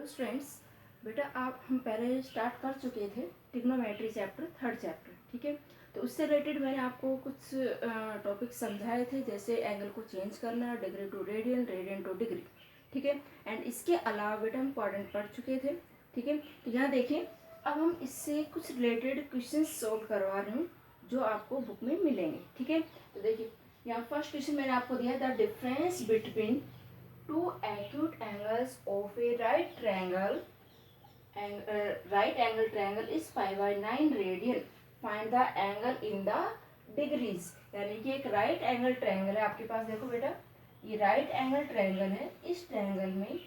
Hello students, बेटा आप हम पहले स्टार्ट कर चुके थे ट्रिग्नोमेट्री चैप्टर, थर्ड चैप्टर। ठीक है, तो उससे रिलेटेड मैंने आपको कुछ टॉपिक समझाए थे, जैसे एंगल को चेंज करना, degree to radian, radian to degree. ठीक है, एंड इसके अलावा बेटा हम क्वाड्रेंट पढ़ चुके थे। ठीक है, तो यहाँ देखिए, अब हम इससे कुछ रिलेटेड क्वेश्चन सोल्व करवा रहे हूँ जो आपको बुक में मिलेंगे। ठीक है, तो देखिए यहाँ फर्स्ट क्वेश्चन मैंने आपको दिया है, the difference between two acute angles of a right angle triangle is pi by 9 radian. Find the angle in the degrees. यानी कि एक राइट एंगल ट्रायंगल है आपके पास। देखो बेटा, ये राइट एंगल ट्रायंगल है। इस ट्रायंगल में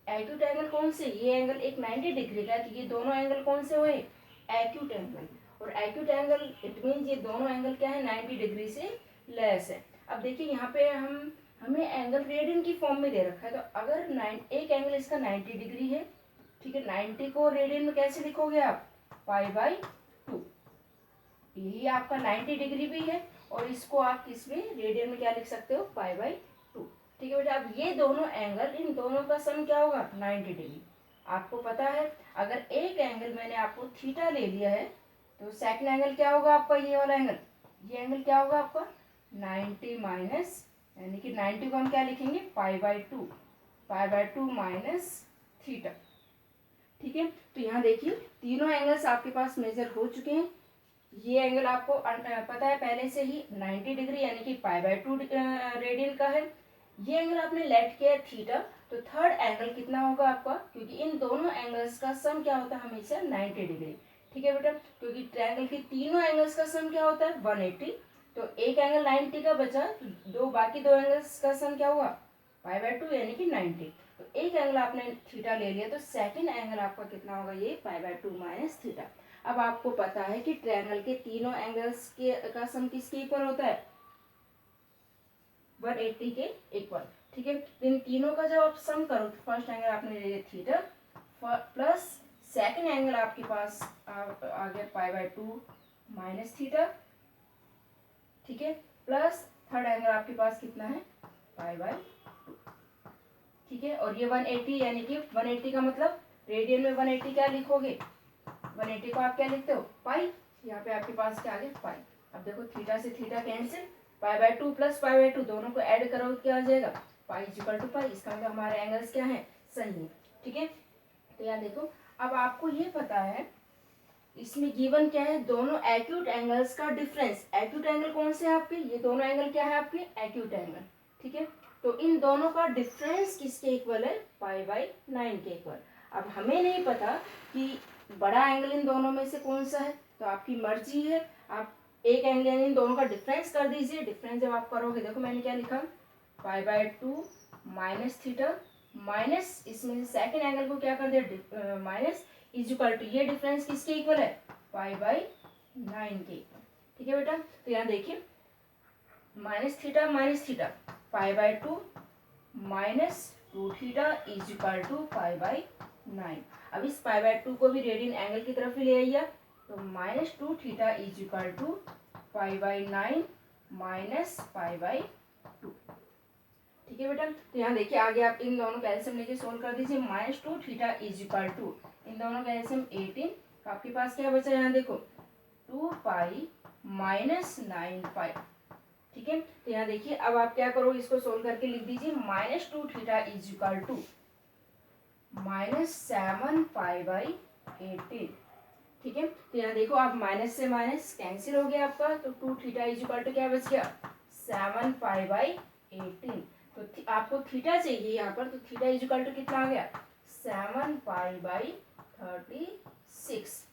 एक्यूट एंगल कौन से, ये एंगल एक 90 डिग्री का है, तो ये दोनों एंगल कौन से हुए, एक्यूट एंगल। और एक्यूट एंगल इट मीन ये दोनों एंगल क्या है, 90 डिग्री से लेस है। अब देखिए यहाँ पे हमें एंगल रेडियन की फॉर्म में दे रखा है, तो अगर एक एंगल इसका 90 डिग्री है, ठीक है, 90 को रेडियन में कैसे लिखोगे आप, पाई बाई 2। यही आपका 90 डिग्री भी है, और इसको आप किस में रेडियन में क्या लिख सकते हो, पाई बाई 2। ठीक है बेटा, अब ये दोनों एंगल, इन दोनों का सम क्या होगा, 90 डिग्री। आपको पता है अगर एक एंगल मैंने आपको थीटा ले लिया है, तो सेकंड एंगल क्या होगा आपका, ये वाला एंगल, ये एंगल क्या होगा आपका 90 माइनस, यानी कि 90 को हम क्या लिखेंगे, पाई by 2, pi by 2 minus theta. ठीक है, तो यहाँ देखिए तीनों एंगल्स आपके पास मेजर हो चुके हैं। ये एंगल आपको पता है पहले से ही 90 डिग्री यानी कि पाई बाई 2 रेडियन का है। ये एंगल आपने लेट किया थीटा, तो थर्ड एंगल कितना होगा आपका, क्योंकि इन दोनों एंगल्स का सम क्या होता है हमेशा 90 डिग्री। ठीक है बेटा, क्योंकि ट्रायंगल के तीनों एंगल्स का सम क्या होता है 180, तो एक एंगल 90 का बचा, तो बाकी दो एंगल्स का सम क्या हुआ, पाई बाई 2 यानी कि 90। तो एक एंगल आपने थीटा ले लिया, तो सेकंड एंगल आपका कितना होगा, ये पाई बाई 2 माइनस थीटा। अब आपको पता है कि ट्रायंगल के तीनों एंगल्स के का सम किसके इक्वल होता है, 180 के इक्वल। ठीक है, तो इन तीनों का जब आप सम करो, तो फर्स्ट एंगल आपने ले लिया थीटा प्लस सेकंड एंगल आपके पास आ गया पाई बाई 2 माइनस थीटा। ठीक है, प्लस थर्ड एंगल आपके पास कितना है, पाई बाई 2। ठीक है, और ये 180 यानी कि 180 का मतलब रेडियन में 180 क्या लिखोगे, 180 को आप क्या लिखते हो, पाई। यहाँ पे आपके पास क्या आ गया, पाई। अब देखो थीटा से theta cancel, pi by 2 plus pi by 2 दोनों को ऐड करो क्या आ जाएगा, पाई इक्वल टू पाई। इसका मतलब हमारे एंगल्स क्या है, सही है। ठीक है, तो यहाँ देखो, अब आपको ये पता है इसमें गिवन क्या है, दोनों एक्यूट एंगल्स का डिफरेंस। एक्यूट एंगल कौन से है आपके, ये दोनों एंगल क्या है आपके, एक्यूट एंगल। ठीक है, तो इन दोनों का डिफरेंस किसके इक्वल है, पाई बाई 9 के इक्वल। अब हमें नहीं पता कि बड़ा एंगल इन दोनों में से कौन सा है, तो आपकी मर्जी है, आप एक एंगल यानी इन दोनों का डिफरेंस कर दीजिए। डिफरेंस जब आप करोगे, देखो मैंने क्या लिखा, पाई बाई 2 माइनस थीटा माइनस, इसमें सेकंड एंगल को क्या कर दिया, माइनस, इज इक्वल टू, ये डिफरेंस किसके इक्वल है, पाई बाई 9 के इक्वल। ठीक है बेटा, तो यहाँ देखिए minus theta pi by 2 minus 2 theta is equal to pi by 9। अब इस पाई बाई 2 को भी रेडियन एंगल की तरफ ही ले आइए, तो minus 2 theta is equal to pi by 9 minus pi by 2। ठीक है बेटा, तो यहाँ देखिए आगे आप इन दोनों का एलसीएम लेके सोल्व कर दीजिए। Minus 2 theta is equal to, इन दोनों का एलसीएम 18, तो आपके पास क्या बचा, यहाँ देखो 2 पाई माइनस 9 पाई। ठीक है, तो यहाँ देखिए अब आप क्या करो, इसको सोल्व करके लिख दीजिए, minus 2 theta is equal to minus 7 pi by 18। ठीक है, तो यहाँ देखो आप माइनस से माइनस कैंसिल हो गया आपका, तो 2 थीटा इज इक्वल टू क्या बच गया, 7 पाई बाई 18। तो आपको थीटा चाहिए यहाँ पर, तो थीटा इज इक्वल टू कितना आ गया, 7 पाई बाई 36।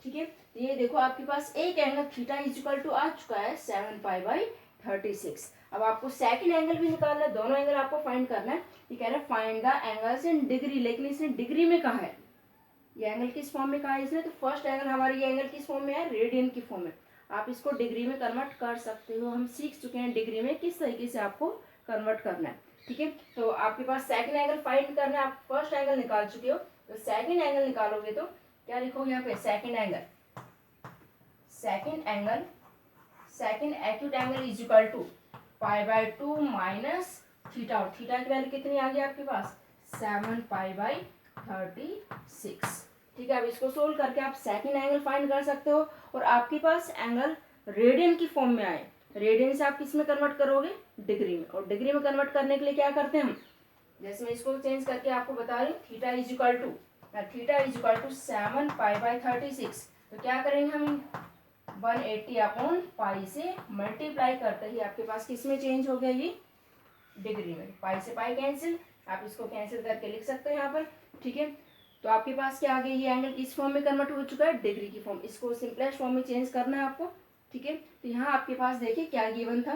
ठीक है, तो ये देखो आपके पास एक angle theta is equal to आ चुका है 7 पाई बाई 36। अब आपको सेकंड एंगल भी निकालना है, दोनों एंगल आपको फाइंड करना है। ये कह रहा है find the angles in degree, लेकिन इसने डिग्री में कहा है, ये एंगल किस फॉर्म में कहा है इसने, तो फर्स्ट एंगल हमारे ये एंगल किस फॉर्म में है, रेडियन की फॉर्म में। आप इसको डिग्री में कन्वर्ट कर सकते हो, हम सीख चुके हैं डिग्री में किस तरीके से आपको कन्वर्ट करना है। ठीक है, तो आपके पास सेकंड एंगल फाइंड करना है, आप फर्स्ट एंगल निकाल चुके हो, तो सेकंड एंगल निकालोगे तो क्या लिखोगे यहाँ पे, second acute angle is equal to pi by 2 minus theta, और थीटा की वैल्यू कितनी आ गई आपके पास, 7 पाई बाई 36। ठीक है, अब इसको सोल्व करके आप सेकंड एंगल फाइंड कर सकते हो और आपके पास एंगल रेडियन की फॉर्म में आए। रेडियन से आप किस में कन्वर्ट करोगे, डिग्री में, और डिग्री में कन्वर्ट करने के लिए क्या करते हैं हम, जैसे मैं इसको चेंज करके आपको बता रही हूँ, theta is equal to 7 pi by 36। तो क्या करेंगे हम, 180 अपॉन पाई से मल्टीप्लाई करते ही आपके पास किस में चेंज हो गया, ये डिग्री में। पाई से पाई कैंसिल, आप इसको कैंसिल करके लिख सकते हैं यहाँ पर। ठीक है, तो आपके पास क्या आ गया, ये एंगल किस फॉर्म में कन्वर्ट हो चुका है, डिग्री की फॉर्म। इसको सिंपलेस्ट फॉर्म में चेंज करना है आपको। ठीक है, तो यहाँ आपके पास देखिए क्या गिवन था,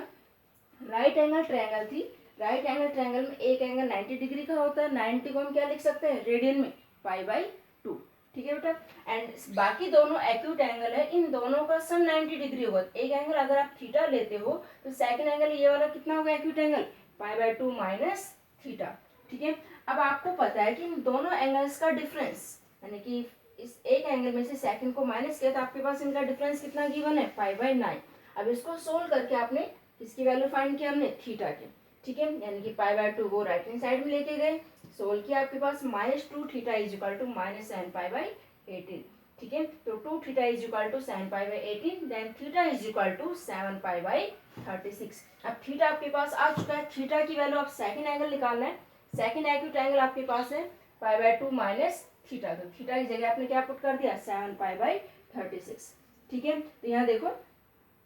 राइट एंगल ट्रायंगल थी। राइट एंगल ट्रायंगल में एक एंगल 90 डिग्री का होता है। 90 को हम क्या लिख सकते हैं, रेडियन में पाई बाई 2। ठीक है बेटा, एंड बाकी दोनों एक्यूट एंगल है, इन दोनों का सम 90 डिग्री होगा। एक एंगल अगर आप थीटा लेते हो तो सेकंड एंगल ये वाला कितना होगा, acute angle pi by 2 minus theta. ठीक है, अब आपको पता है कि इन दोनों एंगल्स का डिफरेंस, यानी कि इस एक एंगल में से सेकंड को माइनस किया तो आपके पास इनका डिफरेंस कितना गिवन है, पाई बाई 9। अब इसको सोल्व करके आपने इसकी वैल्यू फाइंड किया हमने थीटा के। ठीक है, यानी कि पाई बाई 2 वो राइट हैंड साइड में लेके गए, सोल्व किया, आपके पास -2 theta is equal to -7 pi by 18। ठीक है, तो 2 theta is equal to 7 pi by 18, then theta is equal to 7 pi by 36। अब थीटा आपके पास आ चुका है। थीटा की वैल्यू आप सेकंड एंगल निकालना है। सेकंड एक्यूट एंगल आपके पास है पाई बाई 2 माइनस थीटा। तो थीटा की जगह आपने क्या पुट कर दिया, 7 पाई बाई 36। ठीक है, तो यहाँ देखो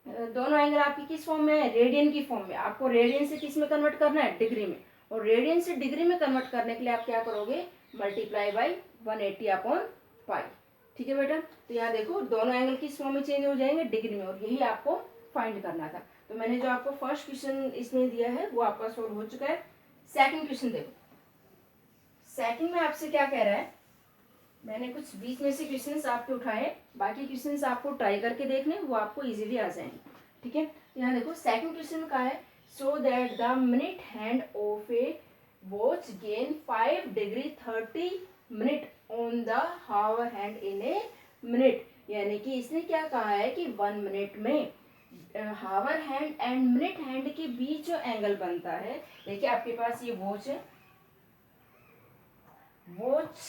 दोनों एंगल आपकी किस फॉर्म में है, रेडियन की फॉर्म में। आपको रेडियन से किस में कन्वर्ट करना है, डिग्री में, और रेडियन से डिग्री में कन्वर्ट करने के लिए आप क्या करोगे, मल्टीप्लाई बाई 180 अपॉन पाई। ठीक है बेटा, तो यहाँ देखो दोनों एंगल किस फॉर्म में चेंज हो जाएंगे, डिग्री में, और यही आपको फाइंड करना था। तो मैंने जो आपको फर्स्ट क्वेश्चन इसमें दिया है वो आपका सोल्व हो चुका है। सेकंड क्वेश्चन देखो, सेकंड में आपसे क्या कह रहा है, मैंने कुछ बीच में से क्वेश्चंस आपके उठाए, बाकी क्वेश्चंस आपको ट्राई करके देख लें, वो आपको इजीली आ जाएंगे। ठीक है, यहाँ देखो सेकंड क्वेश्चन का है, so that the minute hand of a watch gain 5 degree 30 minute on the hour hand in a minute. यानी कि इसने क्या कहा है कि 1 मिनट में हावर हैंड एंड मिनट हैंड के बीच जो एंगल बनता है, देखिए आपके पास ये वॉच है, वॉच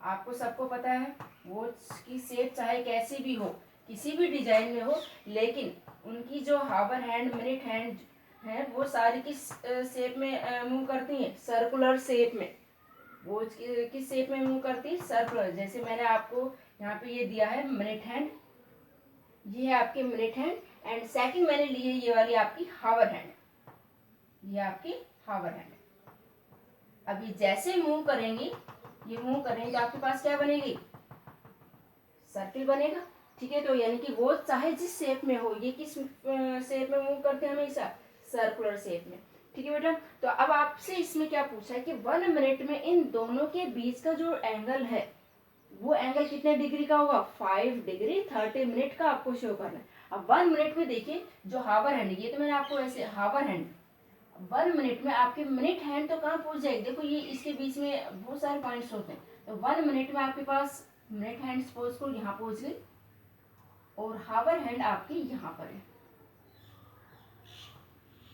आपको सबको पता है, वॉच की शेप चाहे कैसी भी हो, किसी भी डिजाइन में हो, लेकिन उनकी जो हावर हैंड मिनट हैंड है वो सारी किस शेप में मूव करती हैं, सर्कुलर शेप में। वॉच किस शेप में मूव करती है, सर्कुलर। जैसे मैंने आपको यहाँ पे ये दिया है मिनट हैंड, ये है आपके मिनट हैंड, एंड सेकंड मैंने ली है ये वाली आपकी हावर हैंड, ये आपकी हावर हैंड। अभी जैसे मूव करेंगी, ये मूव करेंगे तो आपके पास क्या बनेगी, सर्किल बनेगा। ठीक है, तो यानी कि वो चाहे जिस शेप में हो, ये किस शेप में मूव करते हैं हमेशा, सर्कुलर शेप में। ठीक है बेटा, तो अब आपसे इसमें क्या पूछा है कि 1 मिनट में इन दोनों के बीच का जो एंगल है वो एंगल कितने डिग्री का होगा, 5 डिग्री 30 मिनट का आपको शो करना है। अब 1 मिनट में देखिए जो हावर हैंड, ये तो मैंने आपको ऐसे हावर हैंड, 1 मिनट में आपके मिनट हैंड तो कहाँ पहुंच जाएगी, देखो ये इसके बीच में बहुत सारे पॉइंट्स होते हैं, तो 1 मिनट में आपके पास मिनट हैंड सपोज को यहाँ पहुंच गई और हावर हैंड आपके यहाँ पर है।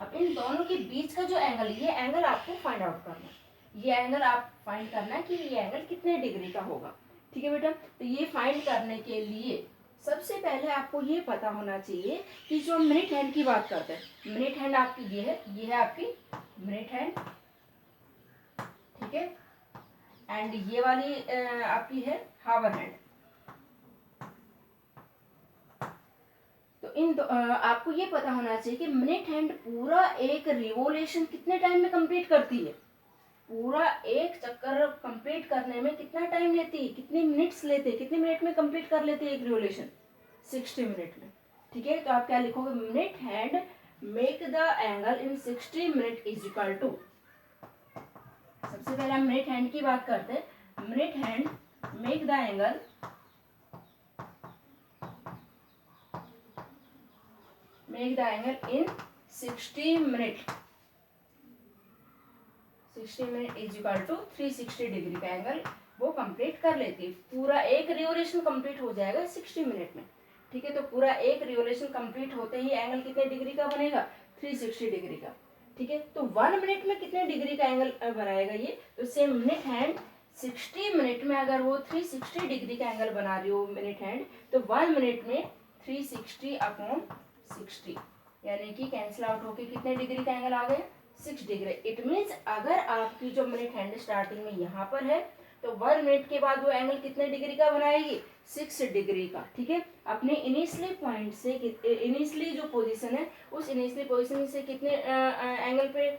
अब इन दोनों के बीच का जो एंगल, ये एंगल आपको फाइंड आउट करना है, ये एंगल आप फाइंड करना है कि ये एंगल कितने डिग्री का होगा। ठीक है बेटा, तो ये फाइंड करने के लिए सबसे पहले आपको ये पता होना चाहिए कि जो मिनट हैंड की बात करते हैं, मिनट हैंड आपकी ये है आपकी मिनट हैंड। ठीक है, एंड ये वाली आपकी है हावर हैंड। तो आपको ये पता होना चाहिए कि मिनट हैंड पूरा एक रिवोल्यूशन कितने टाइम में कंप्लीट करती है, पूरा एक चक्कर कंप्लीट करने में कितना टाइम लेती है, कितने मिनट्स लेते हैं, कितने मिनट में कंप्लीट कर लेते हैं एक रिवोल्यूशन, 60 मिनट में। ठीक है, तो आप क्या लिखोगे, minute hand make the angle in 60 minute is equal to, सबसे पहले हम मिनट हैंड की बात करते हैं, minute hand make the angle in 60 minute, 60 minute is equal to 360 degree का एंगल वो कंप्लीट कर लेती है। पूरा एक रिवोल्यूशन कंप्लीट हो जाएगा 60 मिनट में। ठीक है, तो पूरा एक रिवोल्यूशन कंप्लीट होते ही एंगल कितने डिग्री का बनेगा, 360 डिग्री का। ठीक है, तो 1 मिनट में कितने डिग्री का एंगल बनाएगा ये, तो सेम मिनट हैंड 60 मिनट में अगर वो 360 डिग्री का एंगल बना रही हो मिनट हैंड, तो 1 मिनट में 360 अपॉन 60, यानी कि कैंसिल आउट होके कितने डिग्री का एंगल आ गया, 6 डिग्री। इट मीन्स अगर आपकी जो मिनट हैंड स्टार्टिंग में यहाँ पर है, तो 1 मिनट के बाद वो एंगल कितने डिग्री का बनाएगी, 6 डिग्री का। ठीक है, अपने इनिशियली पॉइंट से, इनिशियली जो पोजीशन है उस इनिशियली पोजीशन से कितने एंगल पे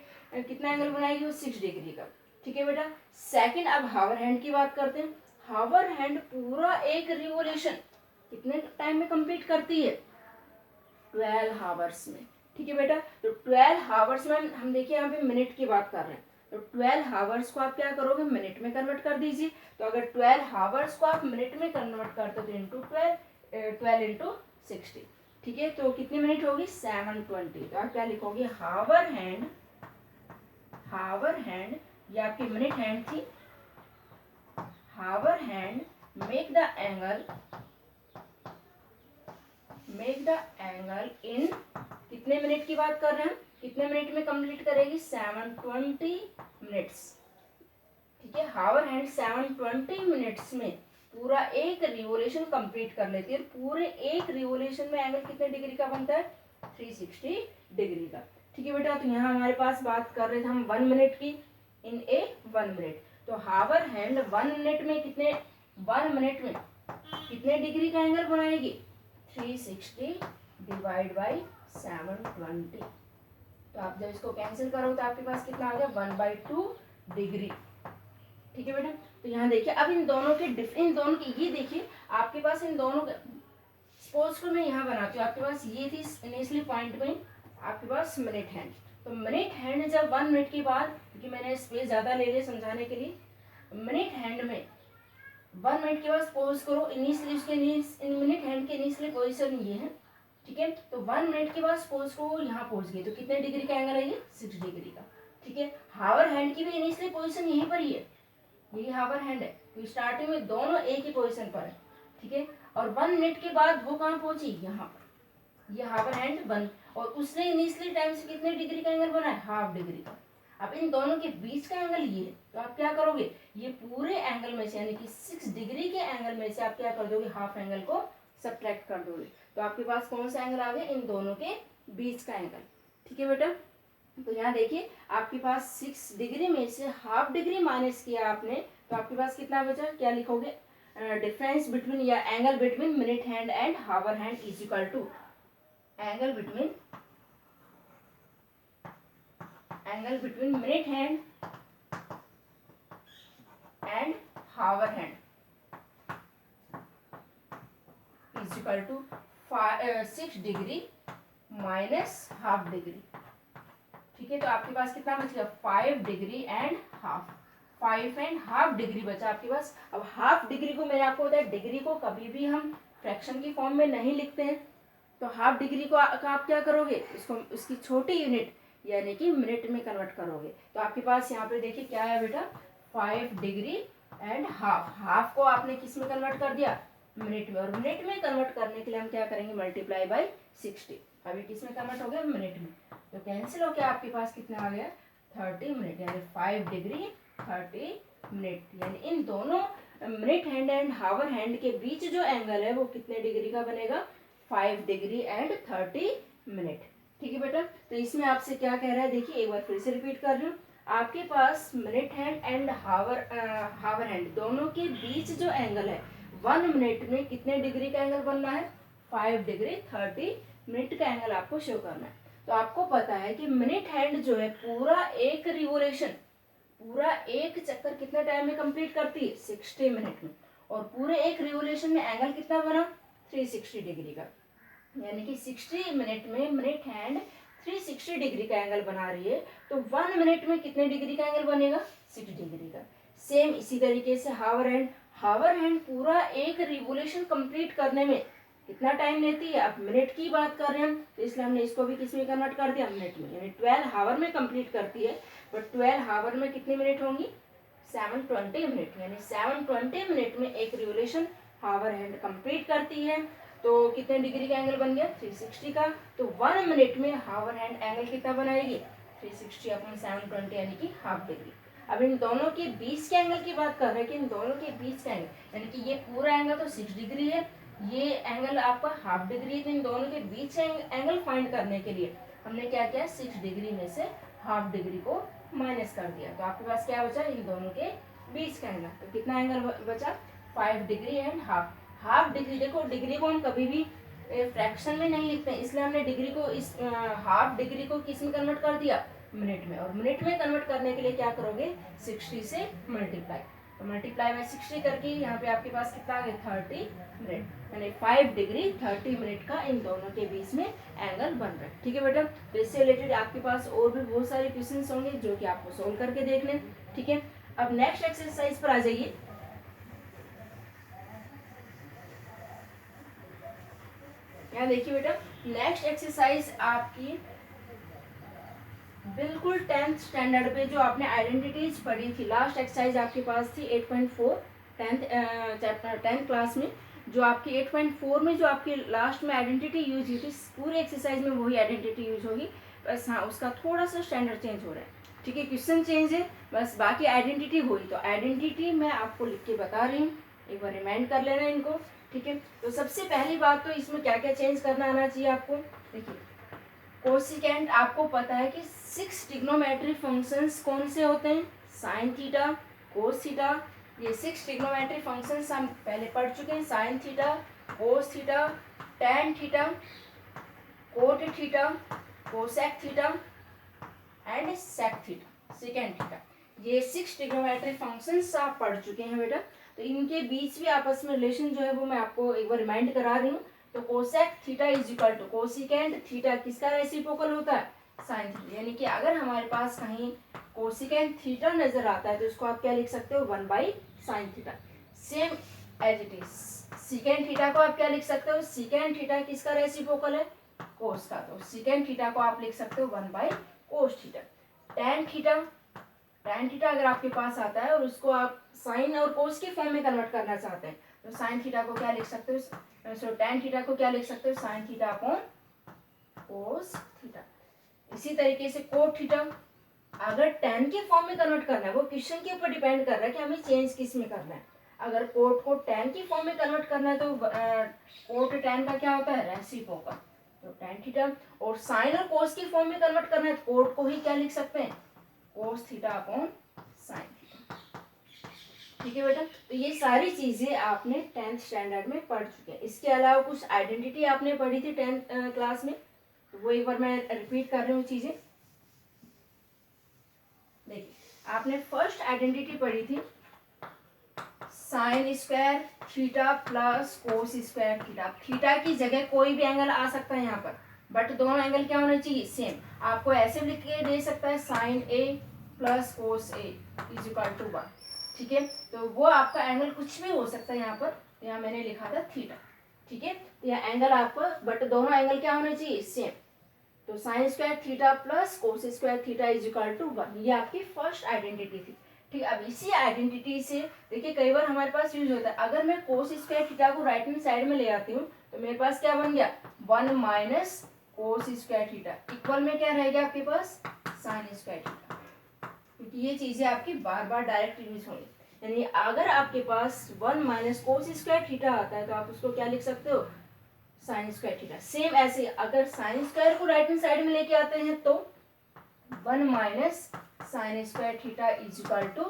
कितना एंगल बनाएगी, वो 6 डिग्री का। ठीक है बेटा। सेकंड, अब हावर हैंड की बात करते हैं। हावर हैंड पूरा एक रिवोल्यूशन कितने टाइम में कंप्लीट करती है, 12 हावर्स में। ठीक है बेटा, तो 12 हावर्स में हम देखिए यहाँ पे मिनट की बात कर रहे हैं, तो 12 हावर्स को आप क्या करोगे, मिनट में कन्वर्ट कर दीजिए। तो अगर 12 हावर्स को आप मिनट में कन्वर्ट करते हो तो इंटू 12 इंटू 60। ठीक है, तो कितनी मिनट होगी, 720। तो आप क्या लिखोगे, हावर हैंड, ये आपकी मिनट हैंड थी, hour hand make the angle in, कितने मिनट की बात कर रहे हैं, कितने मिनट में कंप्लीट करेगी, 720 मिनट्स। ठीक है, हावर हैंड 720 मिनट्स में पूरा एक रिवोल्यूशन कंप्लीट कर लेती है। पूरे एक रिवोल्यूशन में एंगल कितने डिग्री का बनता है, 360 डिग्री का। ठीक है बेटा, तो यहाँ हमारे पास बात कर रहे थे हम 1 मिनट की, इन ए 1 मिनट। तो हावर हैंड 1 मिनट में कितने डिग्री का एंगल बनाएगी, 360 डिवाइड बाई 720। तो आप जब इसको कैंसिल करो तो आपके पास कितना आ गया, 1/2 डिग्री। ठीक है बेटा, तो यहाँ देखिए अब इन दोनों के ये देखिए आपके पास इन दोनों के, सपोज को मैं यहाँ बनाती हूँ, आपके पास ये थी इनिशियली पॉइंट में आपके पास मिनट हैंड। तो मिनट हैंड जब 1 मिनट के बाद, क्योंकि मैंने स्पेस ज़्यादा ले लिया समझाने के लिए, मिनट हैंड में 1 मिनट के बाद सपोज करो इनिशियली उसके मिनट हैंड के इनिशियली पोजीशन ये है। ठीक है, तो 1 मिनट के बाद सपोज को यहाँ पहुँच गई, तो कितने डिग्री का एंगल है ये, 6 डिग्री का। ठीक है, हावर हैंड की भी इनिशियली पोजीशन यहीं पर ही है, यही हावर हैंड है, तो स्टार्टिंग में दोनों एक ही पोजीशन पर है। ठीक है, और 1 मिनट के बाद वो कहाँ पहुंची, यहाँ पर, ये हावर हैंड बंद, और उसने इनिशियली टाइम से कितने डिग्री का एंगल बनाया, हाफ डिग्री का। अब इन दोनों के बीच का एंगल ये है, तो आप क्या करोगे, ये पूरे एंगल में से यानी कि 6 डिग्री के एंगल में से आप क्या कर दोगे, हाफ एंगल को सब्ट्रैक्ट कर दोगे। तो आपके पास कौन सा एंगल आ गया, इन दोनों के बीच का एंगल। ठीक है बेटा, तो यहाँ देखिए आपके पास 6 डिग्री में से हाफ डिग्री माइनस किया आपने, तो आपके पास कितना बचा, क्या लिखोगे, डिफरेंस बिटवीन या angle between minute hand and hour hand is equal to angle between minute hand and hour hand is equal to 6 degree minus half degree. ठीक है, तो आपके पास कितना बच गया, 5 degree and half, 5 and half degree बचा आपके पास। अब हाफ डिग्री को मैंने आपको बताया, डिग्री को कभी भी हम फ्रैक्शन की फॉर्म में नहीं लिखते हैं, तो हाफ डिग्री को आप क्या करोगे, इसको उसकी छोटी यूनिट यानी कि मिनट में कन्वर्ट करोगे। तो आपके पास यहाँ पे देखिए क्या है बेटा, 5 डिग्री एंड हाफ को आपने किस में कन्वर्ट कर दिया, मिनट में, और मिनट में कन्वर्ट करने के लिए हम क्या करेंगे, मल्टीप्लाई बाई 60। अभी किस में कन्वर्ट हो गया, मिनट में, तो कैंसिल हो गया, आपके पास कितना आ गया, 30 मिनट, यानी 5 डिग्री 30 मिनट, यानी इन दोनों minute hand and hour hand के बीच जो एंगल है वो कितने डिग्री का बनेगा, 5 डिग्री एंड 30 मिनट। ठीक है बेटा, तो इसमें आपसे क्या कह रहा है, देखिए एक बार फिर से रिपीट कर रही हूँ, आपके पास minute hand and hour hand दोनों के बीच जो एंगल है 1 मिनट में कितने डिग्री का एंगल बनना है, 5 डिग्री 30 मिनट का एंगल आपको शो करना है। तो आपको पता है कि मिनट हैंड जो है पूरा एक रिवोल्यूशन, पूरा एक चक्कर कितने टाइम में कंप्लीट करती है, 60 मिनट में, और पूरे एक रिवोल्यूशन में एंगल कितना बना, 360 डिग्री का, यानी कि 60 मिनट में मिनट हैंड 360 डिग्री का एंगल बना रही है, तो 1 मिनट में कितने डिग्री का एंगल बनेगा, 6 डिग्री का। सेम इसी तरीके से हावर हैंड पूरा एक रिवोल्यूशन कंप्लीट करने में कितना टाइम लेती है, अब मिनट की बात कर रहे हैं हम, तो इसलिए हमने इसको भी किस में कन्वर्ट कर दिया, मिनट में, यानी 12 हावर में कंप्लीट करती है, बट 12 हावर में कितने मिनट होंगी, 720 मिनट, यानी 720 मिनट में एक रिवोल्यूशन हावर हैंड कंप्लीट करती है। तो कितने डिग्री का एंगल बन गया, 360 का। तो 1 मिनट में हावर हैंड एंगल कितना बनाएगी, 360 अपॉन 720 यानी कि हाफ डिग्री। अब इन दोनों के बीच के एंगल की बात कर रहे हैं कि इन दोनों के बीच का एंगल, यानी कि ये पूरा एंगल तो 6 डिग्री है, ये एंगल आपका हाफ डिग्री है, तो इन दोनों के बीच से एंगल फाइंड करने के लिए हमने क्या किया, 6 डिग्री में से हाफ डिग्री को माइनस कर दिया, तो आपके पास क्या बचा, इन दोनों के बीच का एंगल। तो कितना एंगल बचा, 5 डिग्री एंड हाफ डिग्री। देखो डिग्री को हम कभी भी फ्रैक्शन में नहीं लिखते हैं, इसलिए हमने डिग्री को इस हाफ डिग्री को किस में कन्वर्ट कर दिया, मिनट में। और मिनट में कन्वर्ट करने के लिए क्या करोगे, 60 से मल्टीप्लाई, तो मल्टीप्लाई बाय 60 करके यहाँ पे आपके पास कितना आ गया, 30 मिनट, यानी 5 डिग्री 30 मिनट का इन दोनों के बीच में एंगल बन रहा है। ठीक है बेटा, तो इससे रिलेटेड आपके पास और भी बहुत सारे क्वेश्चन होंगे जो कि आपको सोल्व करके देख लें। ठीक है, अब नेक्स्ट एक्सरसाइज पर आ जाइए। यहाँ देखिए बेटा, नेक्स्ट एक्सरसाइज आपकी बिल्कुल 10th स्टैंडर्ड पे जो आपने आइडेंटिटीज पढ़ी थी, लास्ट एक्सरसाइज आपके पास थी 8.4 10th क्लास में, जो आपकी 8.4 में जो आपकी लास्ट में आइडेंटिटी यूज हुई थी, पूरे एक्सरसाइज में वही आइडेंटिटी यूज होगी, बस हाँ उसका थोड़ा सा स्टैंडर्ड चेंज हो रहा है। ठीक है, क्वेश्चन चेंज है बस, बाकी आइडेंटिटी वही। तो आइडेंटिटी मैं आपको लिख के बता रही हूँ, एक बार रिमाइंड कर लेना इनको। ठीक है, तो सबसे पहली बात तो इसमें क्या क्या चेंज करना आना चाहिए आपको। देखिए कोसिकेंट आपको पता है कि 6 ट्रिग्नोमेट्री फंक्शंस कौन से होते हैं, साइन थीटा, कोस थीटा, ये 6 ट्रिग्नोमेट्री फंक्शंस हम पहले पढ़ चुके हैं, sine theta, cos theta, tan theta, cot theta, cosec theta and sec theta, second theta, ये 6 ट्रिग्नोमेट्री फंक्शंस आप पढ़ चुके हैं बेटा। तो इनके बीच भी आपस में रिलेशन जो है वो मैं आपको एक बार रिमाइंड करा रही हूँ। तो cosec theta is equal to cosecant theta किसका रेसिप्रोकल होता है, साइन थीटा, यानी कि अगर हमारे पास कहीं कोसिकेंट थीटा नजर आता है तो उसको आप क्या लिख सकते हो, 1/sin theta. Same as it is secant theta को आप क्या लिख सकते हो, सीकेंट थीटा किसका रेसिप्रोकल है, कोस का, तो सीकेंट थीटा को आप लिख सकते हो 1/cos theta. Tan theta, tan theta अगर आपके पास आता है और उसको आप साइन और कोस के फॉर्म में कन्वर्ट करना चाहते हैं तो साइन थीटा को क्या लिख सकते हो, सो टैन थीटा को क्या लिख सकते हो, sine theta upon cos theta. इसी तरीके से कोट थीटा, अगर टैन के फॉर्म में कन्वर्ट करना है, वो क्वेश्चन के ऊपर डिपेंड कर रहा है कि हमें चेंज किस में करना है। अगर कोट को टैन की फॉर्म में कन्वर्ट करना है तो कोट टैन का क्या होता है, रेसिप्रोकल, तो टैन थीटा। और साइन और कोस की फॉर्म में कन्वर्ट करना है तो कोट को ही क्या लिख सकते हैं, cos theta upon sine theta. ठीक है बेटा, तो ये सारी चीजें आपने 10th स्टैंडर्ड में पढ़ चुके हैं। इसके अलावा कुछ आइडेंटिटी आपने पढ़ी थी 10th क्लास में, तो वो एक बार मैं रिपीट कर रही हूँ चीजें। देखिए आपने फर्स्ट आइडेंटिटी पढ़ी थी sign square theta plus cos square theta. Theta की जगह कोई भी एंगल आ सकता है यहाँ पर, बट दोनों एंगल क्या होना चाहिए, सेम। आपको ऐसे लिख के दे सकता है sine A plus cos A is equal to 1। ठीक है, तो वो आपका एंगल कुछ भी हो सकता है यहाँ पर, तो यहाँ मैंने लिखा था थीटा। ठीक है, तो यहाँ एंगल आपका, बट दोनों एंगल क्या होना चाहिए, सेम। तो sine square theta plus cos square theta is equal to 1, ये आपकी फर्स्ट आइडेंटिटी थी। ठीक है, अब इसी आइडेंटिटी से देखिए कई बार हमारे पास यूज होता है, अगर मैं कोस स्क्वायर थीटा को राइट हैंड साइड में ले आती हूँ तो मेरे पास क्या बन गया, 1 minus cos square theta, equal में क्या रहेगा आपके पास, साइन स्क्वायर थीटा, क्योंकि ये चीजें आपकी बार बार डायरेक्ट यूज होंगी। यानी अगर आपके पास 1 माइनस कोस स्क्वायर थीटा आता है तो आप उसको क्या लिख सकते हो, साइन स्क्वायर थीटा। सेम ऐसे अगर साइन स्क्वायर को राइट हैंड साइड में लेके आते हैं तो 1 minus sine square theta is equal to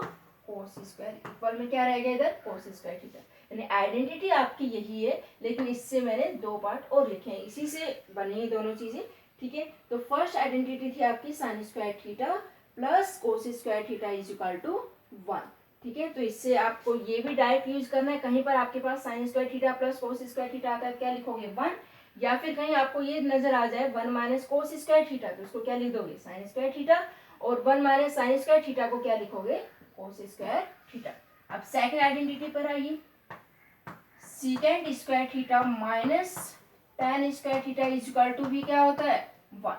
cos square, equal में क्या रहेगा इधर, कोस स्क्वायर थीटा। यानी आइडेंटिटी आपकी यही है, लेकिन इससे मैंने 2 पार्ट और लिखे हैं, इसी से बनी है दोनों चीजें। ठीक है, तो फर्स्ट आइडेंटिटी थी आपकी sine square theta plus cos square theta is equal to 1। ठीक है, तो इससे आपको ये भी डायरेक्ट यूज करना है, कहीं पर आपके पास sine square theta plus cos square theta आता है क्या लिखोगे 1, या फिर कहीं आपको ये नजर आ जाए 1 माइनस कोस स्क्वायर थीटा तो उसको क्या लिख दोगे, साइन स्क्वायर थीटा, और 1 माइनस साइन स्क्वायर थीटा को क्या लिखोगे, कोस स्क्वायर थीटा। अब सेकंड आइडेंटिटी पर आइए, secant square theta minus tan square theta is equal to भी क्या होता है, 1।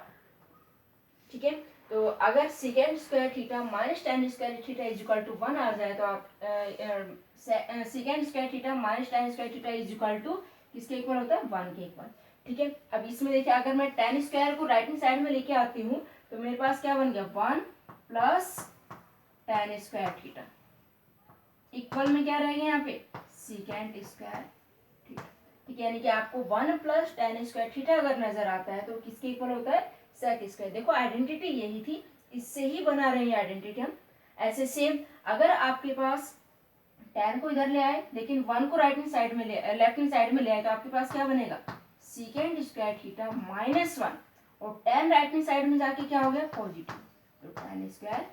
ठीक है, तो अगर secant square theta minus tan square theta is equal to 1 आ जाए तो आप secant square theta minus tan square theta is equal to किसके इक्वल होता है, 1 के इक्वल। ठीक है, अब इसमें देखिए अगर मैं tan स्क्वायर को राइट हैंड साइड में लेके आती हूँ तो मेरे पास क्या बन गया, 1 plus tan square theta equal में क्या रहेगा यहाँ पे सीकेंट स्क्वायर थीटा। ठीक है, यानी कि आपको 1 प्लस tan स्क्वायर थीटा अगर नजर आता है तो किसके इक्वल होता है सेक स्क्वायर। देखो आइडेंटिटी यही थी, इससे ही बना रहे हैं आइडेंटिटी हम। ऐसे सेम अगर आपके पास tan को इधर ले आए लेकिन 1 को राइट हैंड साइड में ले लेफ्ट हैंड साइड में ले आए तो आपके पास क्या बनेगा सीकेंट स्क्वायर थीटा माइनस 1 और tan राइट हैंड साइड में जाके क्या हो गया पॉजिटिव तो tan स्क्वायर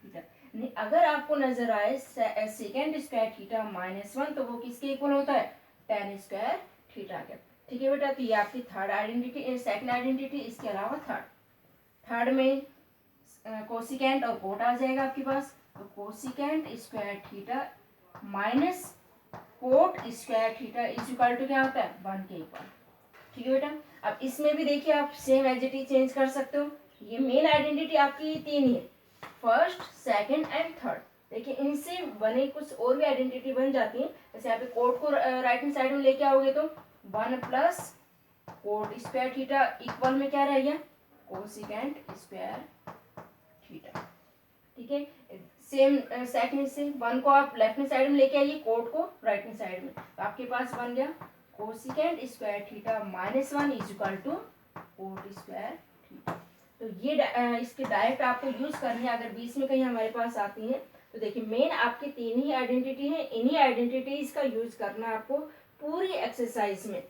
थीटा। नहीं अगर आपको नजर आए सेकेंड स्क्वायर थीटा माइनस 1 तो वो किसके इक्वल होता है tan स्क्वायर थीटा के। ठीक है बेटा, तो ये आपकी थर्ड आइडेंटिटी सेकंड आइडेंटिटी। इसके अलावा थर्ड में कोसिकेंट और कोट आ जाएगा आपके पास, तो cosecant square theta minus cot square theta is equal to क्या होता है 1 के इक्वल। ठीक है बेटा, अब इसमें भी देखिए आप same as it is change कर सकते हो। ये मेन आइडेंटिटी आपकी तीन ही है, फर्स्ट सेकंड एंड थर्ड। देखिए इनसे बने कुछ और भी आइडेंटिटी बन जाती है। जैसे यहाँ पे कोट को राइट हैंड साइड में लेके आओगे तो 1 plus coat square theta equal में क्या रहेगा कोसिकेंट स्क्वायर थीटा। ठीक है, सेम सेकंड से 1 को आप लेफ्ट हैंड साइड में लेके आइए, कोट को राइट हैंड साइड में, तो आपके पास बन गया cosecant square theta minus 1 is equal to cot square theta. तो ये इसके डायरेक्ट आपको यूज करनी है अगर बीच में कहीं हमारे पास आती है तो। देखिए मेन आपके तीन ही आइडेंटिटी है, इन्हीं आइडेंटिटीज का यूज करना है आपको पूरी एक्सरसाइज में।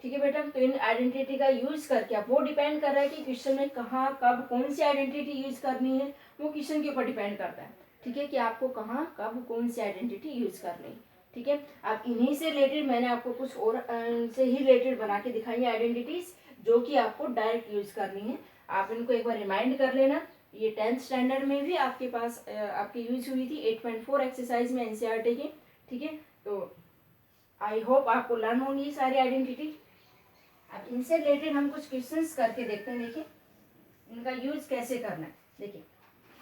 ठीक है बेटा, तो इन आइडेंटिटी का यूज करके आप वो डिपेंड कर रहा है कि क्वेश्चन में कहाँ कब कौन सी आइडेंटिटी यूज करनी है, वो क्वेश्चन के ऊपर डिपेंड करता है। ठीक है, कि आपको कहाँ कब कौन सी आइडेंटिटी यूज करनी है। ठीक है, अब इन्हीं से रिलेटेड मैंने आपको कुछ और से ही रिलेटेड बना के दिखाई है आइडेंटिटीज जो कि आपको डायरेक्ट यूज करनी है। आप इनको एक बार रिमाइंड कर लेना। ये 10th स्टैंडर्ड में भी आपके पास आपकी यूज हुई थी 8.4 एक्सरसाइज में एनसीईआरटी की। ठीक है, तो आई होप आपको लर्न होंगी ये सारी आइडेंटिटी। अब इनसे रिलेटेड हम कुछ क्वेश्चंस करके देखते हैं। देखिए इनका यूज कैसे करना है। देखिए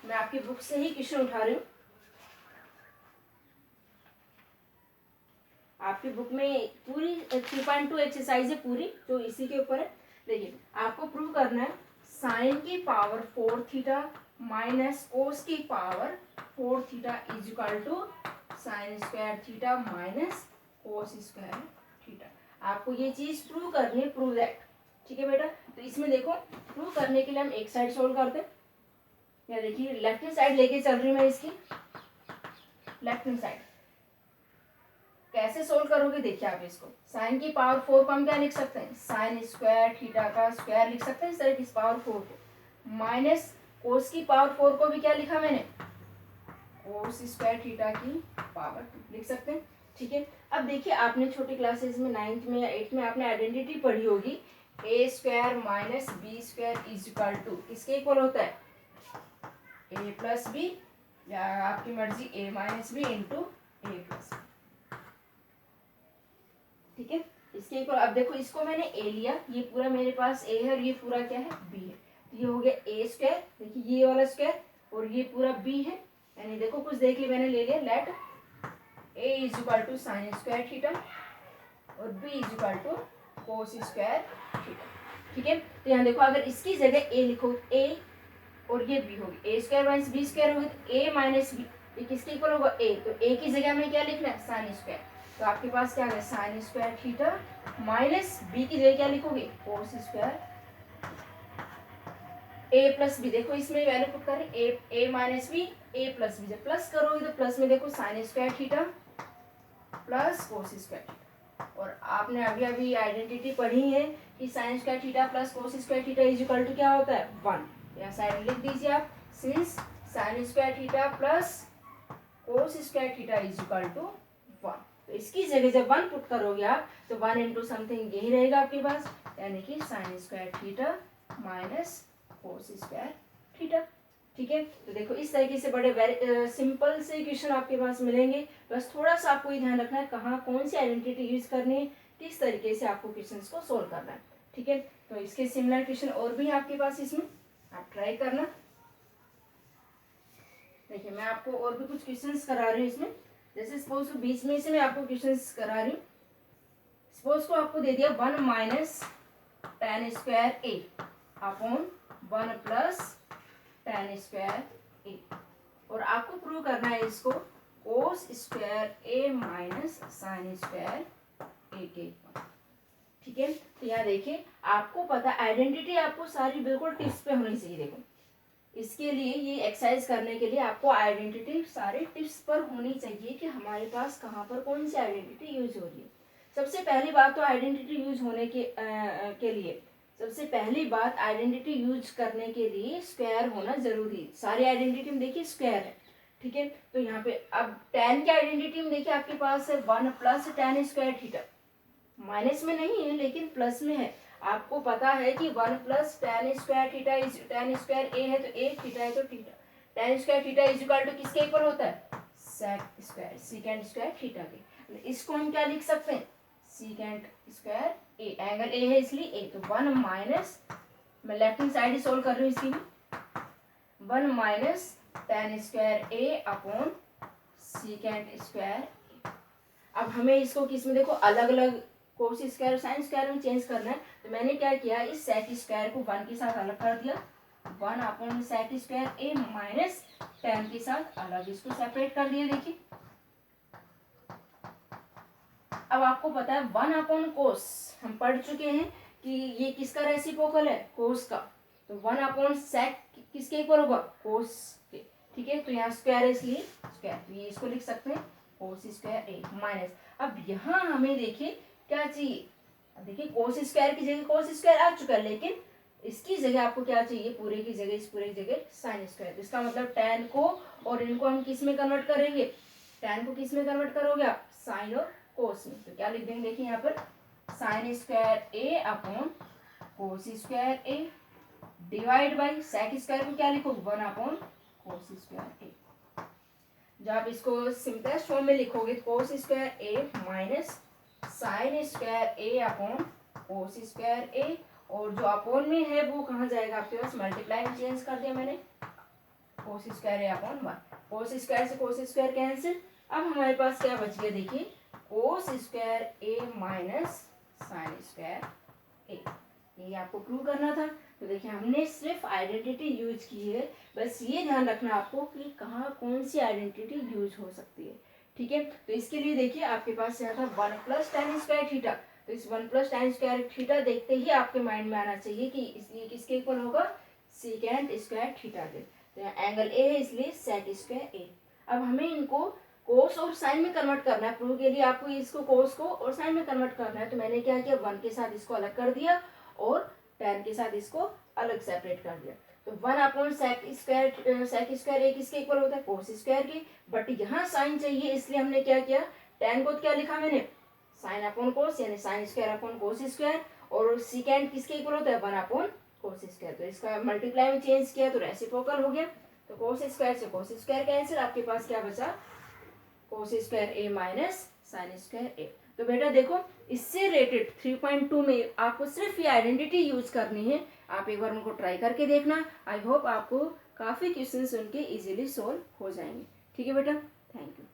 मैं आपकी बुक से ही क्वेश्चन उठा रही हूँ, आपकी बुक में पूरी 3.2 एक्सरसाइज है पूरी जो इसी के ऊपर है। देखिए आपको प्रूव करना है साइन की पावर 4 थीटा माइनस कोस की power 4 theta is equal to sine square theta minus cos square theta. आपको ये चीज प्रूव करनी है, प्रूव दैट। ठीक है बेटा, तो इसमें देखो प्रूव करने के लिए हम एक साइड सोल्व करते हैं। या देखिए लेफ्ट हैंड साइड लेके चल रही हूँ मैं इसकी, लेफ्ट हैंड साइड कैसे सोल्व करोगे देखिए आप इसको। साइन की पावर 4 को हम क्या लिख सकते हैं साइन स्क्वायर थीटा का स्क्वायर लिख सकते हैं इस तरह की पावर 4 को, माइनस कोस की पावर 4 को भी क्या लिखा मैंने कोस स्क्वायर थीटा की पावर 2 लिख सकते हैं। ठीक है, अब देखिए आपने छोटी क्लासेस में 9th में या 8th में आपने आइडेंटिटी पढ़ी होगी A square minus B square is equal to किसके इक्वल होता है ए प्लस बी या आपकी मर्जी A minus B into A plus B. ठीक है, इसके इक्वल। अब देखो इसको मैंने ए लिया, ये पूरा मेरे पास ए है और ये पूरा क्या है बी है, तो ये हो गया ए स्क्वायर। देखिए ये वाला स्क्वायर और ये पूरा बी है, यानी देखो कुछ देख लिए मैंने ले लिया let A is equal to sine square theta और B is equal to cos square theta. ठीक है, तो यहाँ देखो अगर इसकी जगह ए लिखो ए और ये बी होगी A square minus B square होगी तो ए माइनस बी ये किसके इक्वल होगा ए, तो ए की जगह में क्या लिखना है साइन स्क्वायर, तो आपके पास क्या है sine square theta minus B की जगह क्या लिखोगे cos square A plus B. देखो इसमें वैल्यू पुट करें A minus B A plus B, जब प्लस करोगे तो प्लस में देखो sine square theta plus cos square theta. और आपने अभी अभी आइडेंटिटी पढ़ी है कि sine square theta plus cos square theta is equal to क्या होता है 1। यहाँ साइड लिख दीजिए आप since sine square theta plus cos square theta is equal to 1, तो इसकी जगह जब 1 पुट करोगे आप तो 1 इंटू समथिंग यही रहेगा आपके पास, यानी कि sine square theta minus cos square theta. ठीक है, तो देखो इस तरीके से बड़े वेरी सिंपल से क्वेश्चन आपके पास मिलेंगे। बस थोड़ा सा आपको ये ध्यान रखना है कहाँ कौन सी आइडेंटिटी यूज करनी है, किस तरीके से आपको क्वेश्चंस को सोल्व करना है। ठीक है, तो इसके सिमिलर क्वेश्चन और भी आपके पास इसमें, आप ट्राई करना। देखिए मैं आपको और भी कुछ क्वेश्चंस करा रही हूँ इसमें। जैसे सपोज को बीच में से मैं आपको क्वेश्चंस करा रही हूँ। सपोज को आपको दे दिया 1 minus tan square A upon 1 plus tan square ए, और आपको प्रूव करना है इसको कोस स्क्वायर ए माइनस साइन स्क्वायर ए के ऊपर। ठीक है, तो यहाँ देखिए आपको पता आइडेंटिटी आपको सारी बिल्कुल टिप्स पे होनी चाहिए। देखो इसके लिए ये एक्सरसाइज करने के लिए आपको आइडेंटिटी सारे टिप्स पर होनी चाहिए कि हमारे पास कहाँ पर कौन सी आइडेंटिटी यूज हो रही है। सबसे पहली बात तो आइडेंटिटी यूज होने के लिए सबसे पहली बात आइडेंटिटी यूज करने के लिए स्क्वायर होना जरूरी है। सारी आइडेंटिटी में देखिए स्क्वायर है। ठीक है, तो यहाँ पे अब tan की आइडेंटिटी में देखिए आपके पास है 1 plus tan square theta, minus में नहीं है लेकिन प्लस में है। आपको पता है कि 1 plus tan square theta is tan square A है तो ए, थीटा है तो theta. tan square theta is equal to किसके इक्वल होता है? Sec square second square theta के। इसको हम क्या लिख सकते हैं? Secant square A, angle A है इसलिए ए, तो 1 माइनस, मैं लेफ्ट हैंड साइड सॉल्व कर रही हूँ इसकी भी, 1 minus tan square A upon secant square ए। अब हमें इसको किस में देखो अलग अलग कोस स्क्वायर साइन स्क्वायर में चेंज करना है, तो मैंने क्या किया इस सेक स्क्वायर को 1 के साथ अलग कर दिया, 1 अपॉन सेक स्क्वायर ए माइनस tan के साथ अलग, इसको सेपरेट कर दिया। देखिए अब आपको पता है 1 अपॉन कोस, हम पढ़ चुके हैं कि ये किसका रेसिप्रोकल है? कोस का। तो 1 अपॉन सेक किसके इक्वल होगा? कोस के। ठीक है, तो यहाँ स्क्वायर है इसलिए स्क्वायर, तो ये इसको लिख सकते हैं कोस स्क्वायर ए माइनस। अब यहाँ हमें देखिए क्या चाहिए? अब देखिए कोस स्क्वायर की जगह कोस स्क्वायर आ चुका है, लेकिन इसकी जगह आपको क्या चाहिए? पूरे की जगह, इस पूरे की जगह साइन स्क्वायर। इसका मतलब tan को और इनको हम किस में कन्वर्ट करेंगे? tan को किस में कन्वर्ट करोगे आप? साइन और कोस में। तो क्या लिख देंगे? देखिए यहाँ पर sine square A upon cos square A divide by sec square को क्या लिखोगे? 1 अपॉन कोस स्क्वायर ए। जब आप इसको सिंपलेस्ट फॉर्म में लिखोगे cos square A minus sine square A upon cos square ए, और जो अपॉन में है वो कहाँ जाएगा आपके पास? मल्टीप्लाई में चेंज कर दिया मैंने, कोस square A upon 1। Cos square से कोस स्क्वायर कैंसिल। अब हमारे पास क्या बच गया? देखिए कोस स्क्वायर ए माइनस साइन स्क्वायर ए। ये आपको प्रूव करना था। तो देखिए हमने सिर्फ आइडेंटिटी यूज की है, बस ये ध्यान रखना आपको कि कहाँ कौन सी आइडेंटिटी यूज हो सकती है। ठीक है, तो इसके लिए देखिए आपके पास यहाँ था 1 प्लस tan स्क्वायर थीटा, तो इस 1 प्लस tan स्क्वायर थीटा देखते ही आपके माइंड में आना चाहिए कि इसलिए किसके इक्वल होगा? सीकेंड स्क्वायर थीटा के। तो यहाँ एंगल ए है इसलिए सेक स्क्वायर ए। अब हमें इनको कोस और साइन में कन्वर्ट करना है। प्रूव के लिए आपको इसको कोस को और साइन में कन्वर्ट करना है, तो मैंने क्या किया 1 के साथ इसको अलग कर दिया और tan के साथ इसको अलग सेपरेट कर दिया। तो 1 अपॉन सेक स्क्वायर ए किसके इक्वल होता है? कोस स्क्वायर के। बट यहाँ साइन चाहिए इसलिए हमने क्या किया? tan को क्या लिखा मैंने? साइन अपॉन कोस, यानी sine square upon cos square, और सीकेंड किसके इक्वल होता है? 1 अपॉन कोस स्क्वायर। तो इसका मल्टीप्लाई में चेंज किया तो रेसिप्रोकल हो गया। तो कोस स्क्वायर से कोस स्क्वायर कैंसिल, आपके पास क्या बचा? कोस स्क्वायर ए माइनस साइन स्क्वायर ए। तो बेटा देखो इससे रिलेटेड 3.2 में आपको सिर्फ ये आइडेंटिटी यूज करनी है। आप एक बार उनको ट्राई करके देखना। आई होप आपको काफ़ी क्वेश्चंस उनके इजीली सॉल्व हो जाएंगे। ठीक है बेटा, थैंक यू।